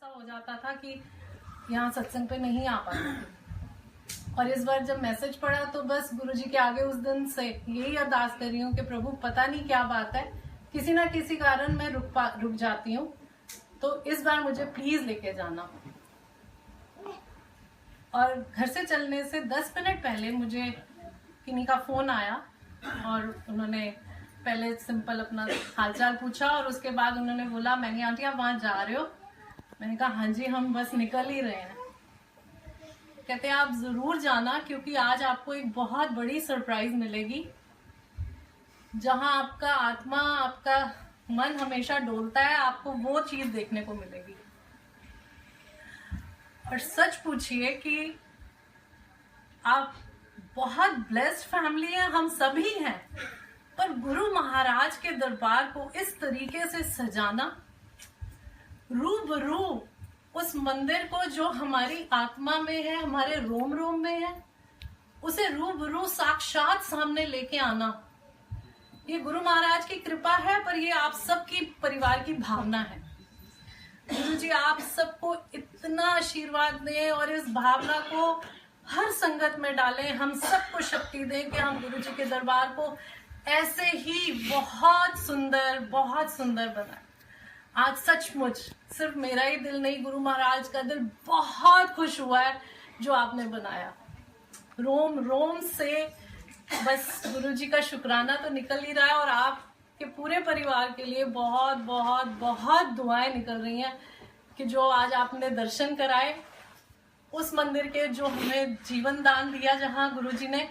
हो जाता था कि यहाँ सत्संग पे नहीं आ पाती थी। और इस बार जब मैसेज पड़ा तो बस गुरुजी के आगे उस दिन से यही अरदास कर रही हूँ कि प्रभु पता नहीं क्या बात है, किसी ना किसी कारण मैं रुक जाती हूँ, तो इस बार मुझे प्लीज लेके जाना। और घर से चलने से 10 मिनट पहले मुझे किन्हीं का फोन आया और उन्होंने पहले सिंपल अपना हालचाल पूछा और उसके बाद उन्होंने बोला, मैंने आंटी आप वहां जा रहे हो? मैंने कहा हाँ जी, हम बस निकल ही रहे हैं। कहते हैं आप जरूर जाना, क्योंकि आज आपको एक बहुत बड़ी सरप्राइज मिलेगी, जहां आपका आत्मा, आपका मन हमेशा डोलता है, आपको वो चीज देखने को मिलेगी। और सच पूछिए कि आप बहुत ब्लेस्ड फैमिली है, हम सभी हैं, पर गुरु महाराज के दरबार को इस तरीके से सजाना, रूबरू उस मंदिर को जो हमारी आत्मा में है, हमारे रोम रोम में है, उसे रूबरू साक्षात सामने लेके आना, ये गुरु महाराज की कृपा है, पर ये आप सबकी परिवार की भावना है। गुरु जी आप सबको इतना आशीर्वाद दें और इस भावना को हर संगत में डालें, हम सबको शक्ति दें कि हम गुरु जी के दरबार को ऐसे ही बहुत सुंदर बनाएं। आज सचमुच सिर्फ मेरा ही दिल नहीं, गुरु महाराज का दिल बहुत खुश हुआ है जो आपने बनाया। रोम रोम से बस गुरु जी का शुक्राना तो निकल ही रहा है, और आपके पूरे परिवार के लिए बहुत बहुत बहुत दुआएं निकल रही हैं कि जो आज आपने दर्शन कराए उस मंदिर के, जो हमें जीवन दान दिया, जहां गुरु जी ने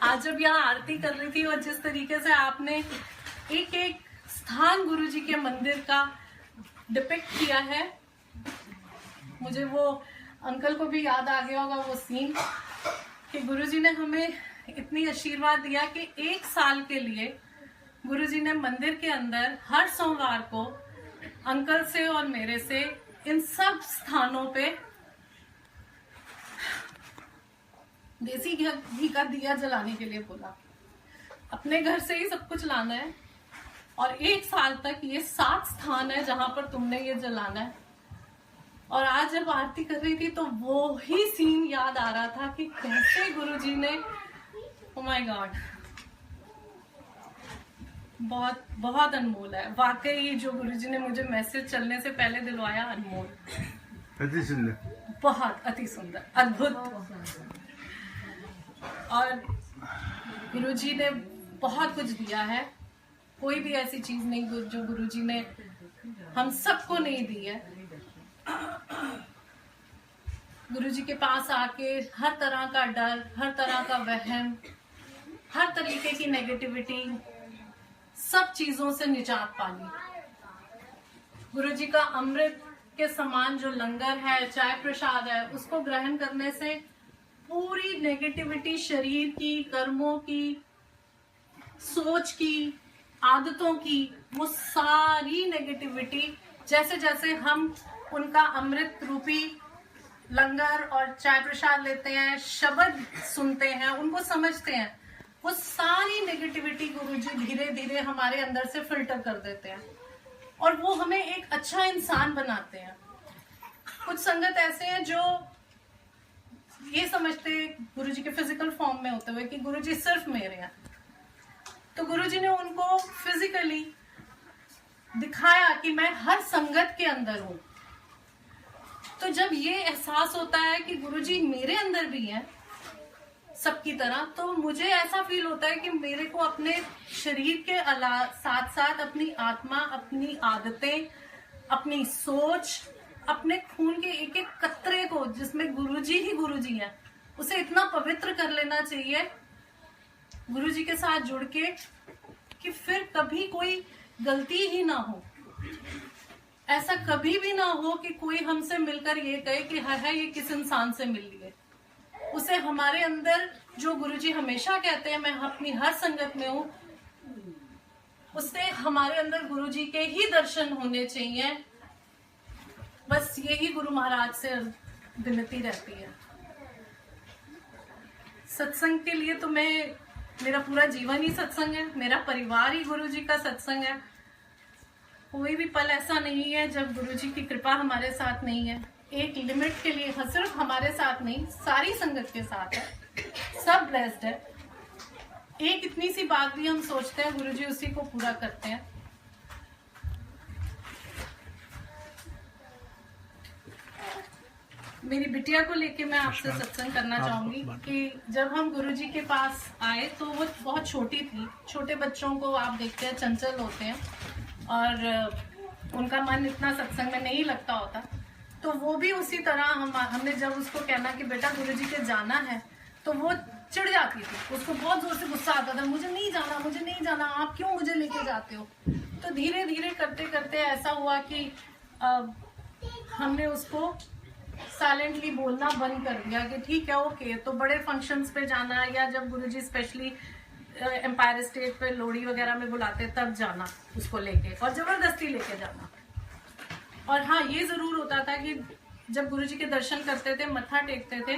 आज जब यहाँ आरती कर रही थी और जिस तरीके से आपने एक एक स्थान गुरु जी के मंदिर का डिपिक्ट किया है, मुझे वो अंकल को भी याद आ गया होगा वो सीन कि गुरु जी ने हमें इतनी आशीर्वाद दिया कि 1 साल के लिए गुरु जी ने मंदिर के अंदर हर सोमवार को अंकल से और मेरे से इन सब स्थानों पे देसी घी का दिया जलाने के लिए बोला। अपने घर से ही सब कुछ लाना है, और 1 साल तक ये 7 स्थान है जहां पर तुमने ये जलाना है। और आज जब आरती कर रही थी तो वो ही सीन याद आ रहा था कि कैसे गुरुजी ने, ओ माय गॉड, बहुत बहुत अनमोल है वाकई। जो गुरुजी ने मुझे मैसेज चलने से पहले दिलवाया, अनमोल, अति सुंदर, बहुत अति सुंदर, अद्भुत। और गुरुजी ने बहुत कुछ दिया है, कोई भी ऐसी चीज नहीं जो गुरुजी ने हम सबको नहीं दी है। गुरुजी के पास आके हर तरह का डर, हर तरह का वहम, हर तरीके की नेगेटिविटी, सब चीजों से निजात पाली। गुरुजी का अमृत के समान जो लंगर है, चाय प्रसाद है, उसको ग्रहण करने से पूरी नेगेटिविटी शरीर की, कर्मों की, सोच की, आदतों की, वो सारी नेगेटिविटी जैसे जैसे हम उनका अमृत रूपी लंगर और चाय प्रसाद लेते हैं, शब्द सुनते हैं, उनको समझते हैं, वो सारी नेगेटिविटी गुरुजी धीरे धीरे हमारे अंदर से फिल्टर कर देते हैं और वो हमें एक अच्छा इंसान बनाते हैं। कुछ संगत ऐसे हैं जो ये समझते गुरुजी के फिजिकल फॉर्म में होते हुए कि गुरुजी सिर्फ मेरे हैं, तो गुरुजी ने उनको फिजिकली दिखाया कि मैं हर संगत के अंदर हूं। तो जब ये एहसास होता है कि गुरुजी मेरे अंदर भी हैं सबकी तरह, तो मुझे ऐसा फील होता है कि मेरे को अपने शरीर के साथ साथ अपनी आत्मा, अपनी आदतें, अपनी सोच, अपने खून के एक एक कतरे को जिसमें गुरुजी ही गुरुजी हैं, उसे इतना पवित्र कर लेना चाहिए गुरुजी के साथ जुड़ के कि फिर कभी कोई गलती ही ना हो। ऐसा कभी भी ना हो कि कोई हमसे मिलकर ये कहे कि है ये किस इंसान से मिल लिए। उसे हमारे अंदर जो गुरुजी हमेशा कहते हैं, मैं अपनी हर संगत में हूं, उससे हमारे अंदर गुरुजी के ही दर्शन होने चाहिए। बस यही गुरु महाराज से विनती रहती है। सत्संग के लिए तो मेरा पूरा जीवन ही सत्संग है, मेरा परिवार ही गुरुजी का सत्संग है। कोई भी पल ऐसा नहीं है जब गुरुजी की कृपा हमारे साथ नहीं है। एक लिमिट के लिए, सिर्फ हमारे साथ नहीं, सारी संगत के साथ है, सब ब्लेस्ड है। एक इतनी सी बात भी हम सोचते हैं, गुरुजी उसी को पूरा करते हैं। मेरी बिटिया को लेके मैं आपसे सत्संग करना चाहूंगी कि जब हम गुरुजी के पास आए तो वो बहुत छोटी थी। छोटे बच्चों को आप देखते हैं चंचल होते हैं और उनका मन इतना सत्संग में नहीं लगता होता। तो वो भी उसी तरह हमने जब उसको कहना कि बेटा गुरुजी के जाना है तो वो चिढ़ जाती थी। उसको बहुत जोर से गुस्सा आता था, मुझे नहीं जाना, मुझे नहीं जाना, आप क्यों मुझे लेके जाते हो। तो धीरे धीरे करते करते ऐसा हुआ कि हमने उसको साइलेंटली बोलना बंद कर दिया कि ठीक है ओके। तो बड़े फंक्शंस पे जाना या जब गुरुजी स्पेशली एम्पायर स्टेट पे लोहड़ी वगैरह में बुलाते तब जाना उसको लेके, और जबरदस्ती लेके जाना। और हाँ, ये जरूर होता था कि जब गुरुजी के दर्शन करते थे, मत्था टेकते थे,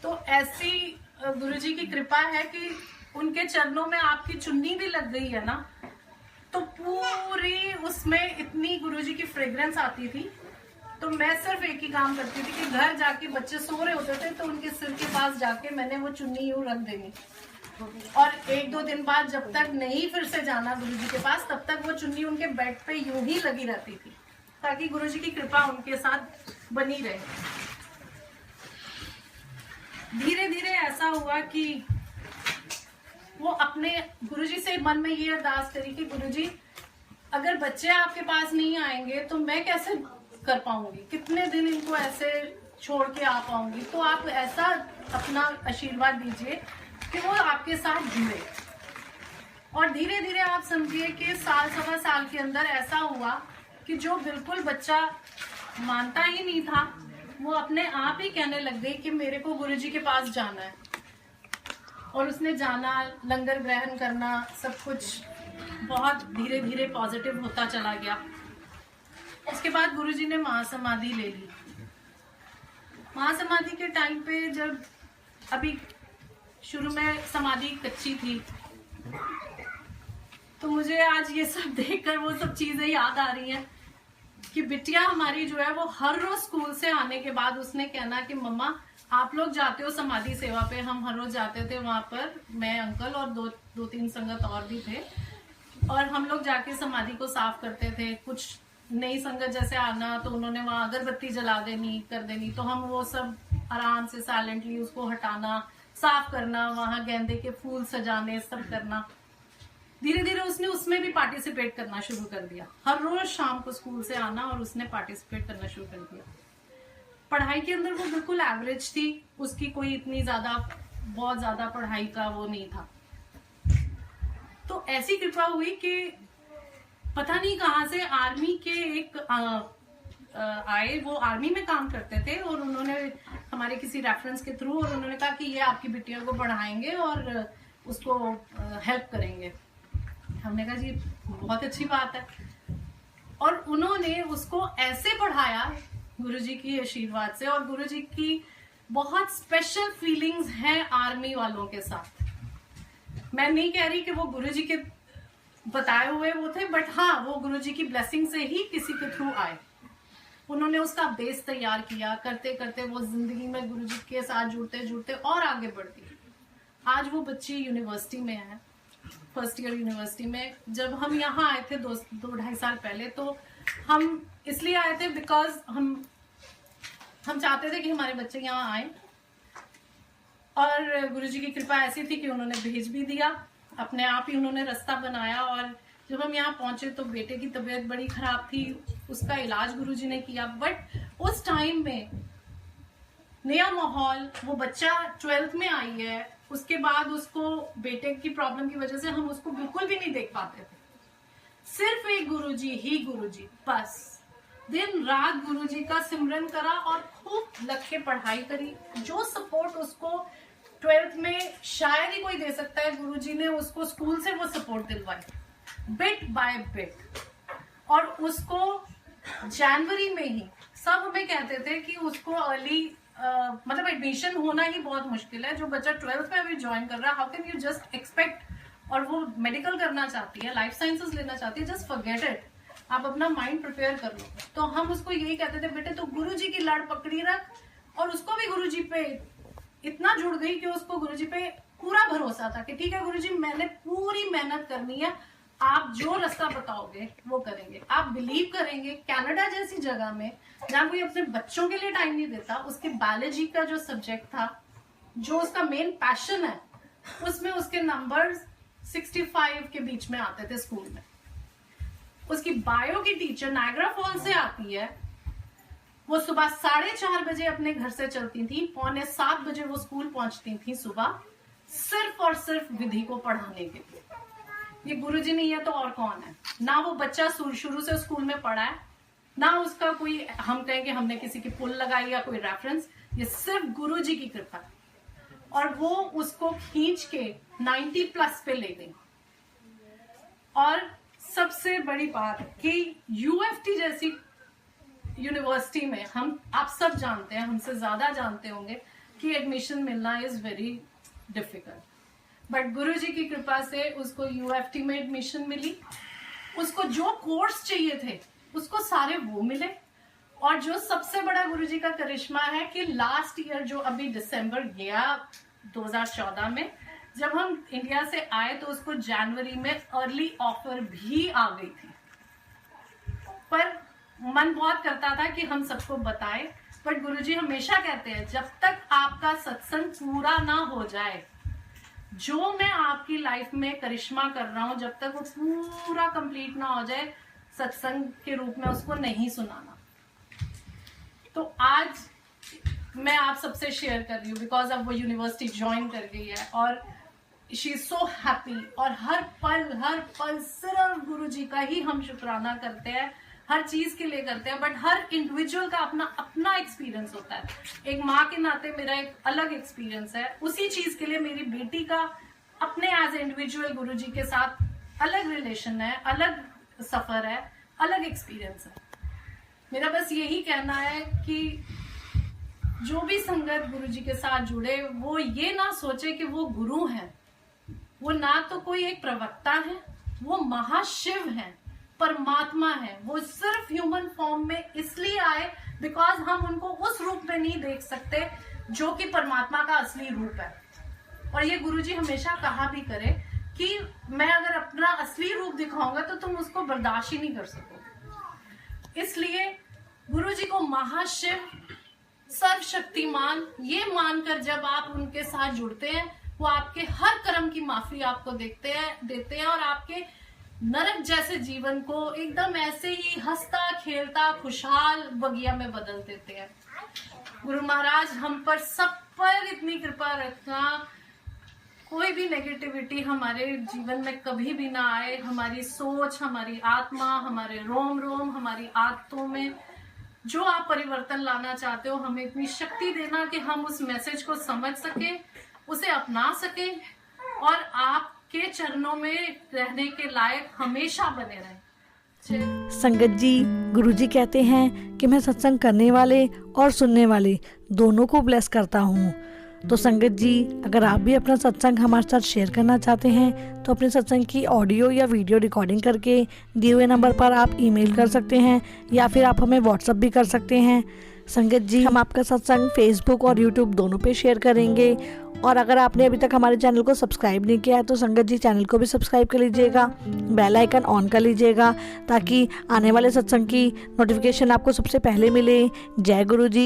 तो ऐसी गुरुजी की कृपा है कि उनके चरणों में आपकी चुन्नी भी लग गई है ना, तो पूरी उसमें इतनी गुरुजी की फ्रेग्रेंस आती थी। तो मैं सिर्फ एक ही काम करती थी कि घर जाके बच्चे सो रहे होते थे तो उनके सिर के पास जाके मैंने वो चुन्नी यूं रख देनी, और 1-2 दिन बाद जब तक नहीं फिर से जाना गुरुजी के पास, तब तक वो चुन्नी उनके बेड पे यूं ही लगी रहती थी, ताकि गुरुजी की कृपा उनके साथ बनी रहे। धीरे धीरे ऐसा हुआ कि वो अपने गुरुजी से मन में ये अरदास करी कि गुरुजी अगर बच्चे आपके पास नहीं आएंगे तो मैं कैसे कर पाऊंगी, कितने दिन इनको ऐसे छोड़ के आ पाऊंगी। तो आप ऐसा अपना आशीर्वाद दीजिए कि वो आपके साथ जुड़े। और धीरे धीरे आप समझिए कि साल सवा साल के अंदर ऐसा हुआ कि जो बिल्कुल बच्चा मानता ही नहीं था, वो अपने आप ही कहने लग गई कि मेरे को गुरुजी के पास जाना है। और उसने जाना, लंगर ग्रहण करना, सब कुछ बहुत धीरे धीरे पॉजिटिव होता चला गया। उसके बाद गुरुजी ने महासमाधि ले ली। महासमाधि के टाइम पे जब अभी शुरू में समाधि कच्ची थी, तो मुझे आज ये सब देखकर वो सब चीजें याद आ रही हैं कि बिटिया हमारी जो है वो हर रोज स्कूल से आने के बाद उसने कहना कि मम्मा आप लोग जाते हो समाधि सेवा पे, हम हर रोज जाते थे वहां पर, मैं, अंकल और दो तीन संगत और भी थे, और हम लोग जाके समाधि को साफ करते थे। कुछ नई संगत जैसे आना तो उन्होंने वहां अगरबत्ती जला देनी, कर देनी, तो हम वो सब आराम से साइलेंटली उसको हटाना, साफ करना, वहां गेंदे के फूल सजाने, सब करना। धीरे धीरे उसने उसमें भी पार्टिसिपेट करना शुरू कर दिया। हर रोज शाम को स्कूल से आना और उसने पार्टिसिपेट करना शुरू कर दिया। पढ़ाई के अंदर वो बिल्कुल एवरेज थी, उसकी कोई इतनी ज्यादा, बहुत ज्यादा पढ़ाई का वो नहीं था। तो ऐसी कृपा हुई कि पता नहीं कहाँ से आर्मी के एक आए, वो आर्मी में काम करते थे, और उन्होंने हमारे किसी रेफरेंस के थ्रू, और उन्होंने कहा कि ये आपकी बिटिया को पढ़ाएंगे और उसको हेल्प करेंगे। हमने कहा जी बहुत अच्छी बात है। और उन्होंने उसको ऐसे पढ़ाया गुरुजी की आशीर्वाद से, और गुरुजी की बहुत स्पेशल फीलिंग्स हैं आर्मी वालों के साथ। मैं नहीं कह रही कि वो गुरुजी के बताए हुए वो थे, बट हाँ, वो गुरुजी की ब्लेसिंग से ही किसी के थ्रू आए। उन्होंने उसका बेस तैयार किया, करते करते वो जिंदगी में गुरुजी के साथ जुड़ते जुड़ते और आगे बढ़ती। आज वो बच्ची यूनिवर्सिटी में है, फर्स्ट ईयर यूनिवर्सिटी में। जब हम यहाँ आए थे 2-2.5 साल पहले, तो हम इसलिए आए थे बिकॉज हम चाहते थे कि हमारे बच्चे यहाँ आए, और गुरुजी की कृपा ऐसी थी कि उन्होंने भेज भी दिया, अपने आप ही उन्होंने रास्ता बनाया। और जब हम यहाँ पहुंचे तो बेटे की तबीयत बड़ी खराब थी, उसका इलाज गुरुजी ने किया। बट उस टाइम में नया माहौल, वो बच्चा 12th में आई है, उसके बाद उसको बेटे की प्रॉब्लम की वजह से हम उसको बिल्कुल भी नहीं देख पाते थे। सिर्फ एक गुरुजी ही गुरुजी, बस दिन रात गुरुजी का सिमरन करा और खूब लग के पढ़ाई करी। जो सपोर्ट उसको 12th में शायद ही कोई दे सकता है, गुरुजी ने उसको स्कूल से वो सपोर्ट दिलवाई बिट बाय बिट। और उसको जनवरी में ही सब हमें कहते थे कि उसको अर्ली मतलब एडमिशन होना ही बहुत मुश्किल है। जो बच्चा 12th में अभी ज्वाइन कर रहा है, how can you just expect, और वो मेडिकल करना चाहती है, लाइफ साइंसेस लेना चाहती है, जस्ट फॉरगेट इट। आप अपना माइंड प्रिपेयर कर लो। तो हम उसको यही कहते थे, बेटे तो गुरुजी की लड़ पकड़ी रख, और उसको भी गुरुजी पे इतना जुड़ गई कि उसको गुरुजी पे पूरा भरोसा था कि ठीक है गुरुजी, मैंने पूरी मेहनत करनी है, आप जो रास्ता बताओगे वो करेंगे। आप बिलीव करेंगे, कनाडा जैसी जगह में जहाँ कोई अपने बच्चों के लिए टाइम नहीं देता, उसके बायोलॉजी का जो सब्जेक्ट था, जो उसका मेन पैशन है, उसमें उसके नंबर 65 के बीच में आते थे स्कूल में। उसकी बायो की टीचर नायग्रा फॉल से आती है, वो सुबह 4:30 बजे अपने घर से चलती थी, 6:45 बजे वो स्कूल पहुंचती थी सुबह, सिर्फ और सिर्फ विधि को पढ़ाने के लिए। ये गुरुजी नहीं है तो और कौन है? ना वो बच्चा शुरू से स्कूल में पढ़ा है, ना उसका कोई हम कहें कि हमने किसी की पुल लगाई या कोई रेफरेंस, ये सिर्फ गुरुजी की कृपा है। और वो उसको खींच के 90+ पे ले गई। और सबसे बड़ी बात कि यूएफटी जैसी यूनिवर्सिटी में आप सब जानते हैं, हमसे ज्यादा जानते होंगे कि एडमिशन मिलना इज वेरी डिफिकल्ट, बट गुरुजी की कृपा से उसको यूएफटी में एडमिशन मिली। उसको जो कोर्स चाहिए थे उसको सारे वो मिले। और जो सबसे बड़ा गुरुजी का करिश्मा है कि लास्ट ईयर जो अभी दिसंबर गया 2014 में, जब हम इंडिया से आए तो उसको जनवरी में अर्ली ऑफर भी आ गई थी। पर मन बहुत करता था कि हम सबको बताएं, बट गुरुजी हमेशा कहते हैं जब तक आपका सत्संग पूरा ना हो जाए, जो मैं आपकी लाइफ में करिश्मा कर रहा हूं, जब तक वो पूरा कंप्लीट ना हो जाए, सत्संग के रूप में उसको नहीं सुनाना। तो आज मैं आप सबसे शेयर कर रही हूँ बिकॉज अब वो यूनिवर्सिटी ज्वाइन कर गई है और शी इज सो हैप्पी। और हर पल सिर्फ गुरुजी का ही हम शुक्राना करते हैं, हर चीज के लिए करते हैं, बट हर इंडिविजुअल का अपना एक्सपीरियंस होता है। एक माँ के नाते मेरा एक अलग एक्सपीरियंस है, उसी चीज के लिए मेरी बेटी का अपने एज इंडिविजुअल गुरुजी के साथ अलग रिलेशन है, अलग सफर है, अलग एक्सपीरियंस है। मेरा बस यही कहना है कि जो भी संगत गुरुजी के साथ जुड़े, वो ये ना सोचे कि वो गुरु हैं। वो ना तो कोई एक प्रवक्ता है, वो महाशिव हैं, परमात्मा है। वो सिर्फ ह्यूमन फॉर्म में इसलिए आए बिकॉज हम उनको उस रूप में नहीं देख सकते जो कि परमात्मा का असली रूप है। और ये गुरुजी हमेशा कहा भी करे कि मैं अगर अपना असली रूप दिखाऊंगा तो तुम उसको बर्दाश्त ही नहीं कर सकोगे। इसलिए गुरुजी को महाशिव, सर्वशक्तिमान ये मानकर जब आप उनके साथ जुड़ते हैं, वो आपके हर कर्म की माफी आपको देते हैं और आपके नरक जैसे जीवन को एकदम ऐसे ही हंसता खेलता खुशहाल बगिया में बदल देते हैं। गुरु महाराज हम पर सब पर इतनी कृपा रखना, कोई भी नेगेटिविटी हमारे जीवन में कभी भी ना आए। हमारी सोच, हमारी आत्मा, हमारे रोम रोम, हमारी आदतों में जो आप परिवर्तन लाना चाहते हो, हमें इतनी शक्ति देना कि हम उस मैसेज को समझ सके, उसे अपना सके और आपके चरणों में रहने के लायक हमेशा बने रहें। संगत जी, गुरुजी कहते हैं कि मैं सत्संग करने वाले और सुनने वाले दोनों को ब्लेस करता हूँ। तो संगत जी, अगर आप भी अपना सत्संग हमारे साथ शेयर करना चाहते हैं तो अपने सत्संग की ऑडियो या वीडियो रिकॉर्डिंग करके दिए हुए नंबर पर आप ईमेल कर सकते हैं या फिर आप हमें व्हाट्सएप भी कर सकते हैं। संगत जी, हम आपका सत्संग फेसबुक और यूट्यूब दोनों पे शेयर करेंगे। और अगर आपने अभी तक हमारे चैनल को सब्सक्राइब नहीं किया है तो संगत जी चैनल को भी सब्सक्राइब कर लीजिएगा, बेल आइकन ऑन कर लीजिएगा ताकि आने वाले सत्संग की नोटिफिकेशन आपको सबसे पहले मिले। जय गुरु जी।